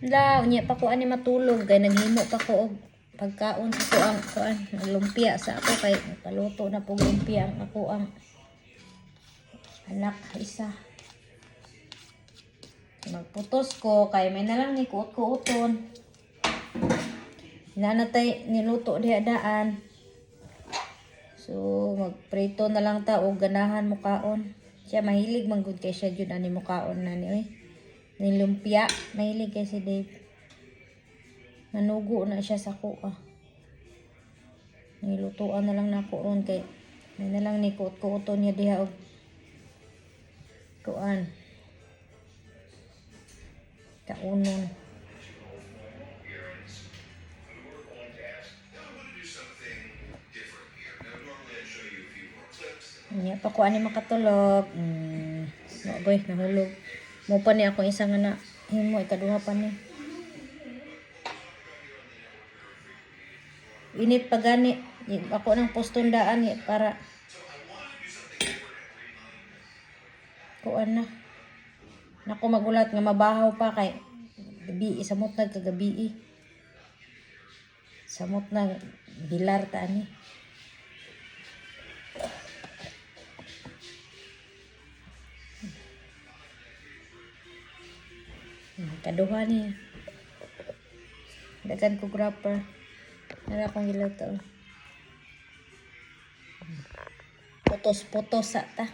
La, unya pa ko ani matulog kay naghimo pa ko og pagkaon sa kuan lumpia sa ako kay paluto na pug lumpia ang ako ang anak isa. Magputos ko kay may nalang ni kuot-kuoton. Nanatay niluto diha daan. So magprito na lang ta og ganahan mo kaon. Siya mahilig man gud kay siya jud ani mo kaon na ni oy. Ni lumpia, mahilig kay si Dave. Nanugo na siya sa kuha. Nilutuan na lang nako ron kay may na lang ni kuot-kuoton niya diha og kuan. Kaunon. Nya pa ko ani makatulog. Boy, nahulog. Mo pa ni ako isa nga na himo ikaduha pa ni. Init pa gani. Ako nang poston daan para kuan na. Nako magulat nga mabahaw pa kay gabi samot na kagabi. Samot na bilar ta ani. Kaduha ni. Dagan ko wrapper. Nara akong giluto. Putos-putos sa ta.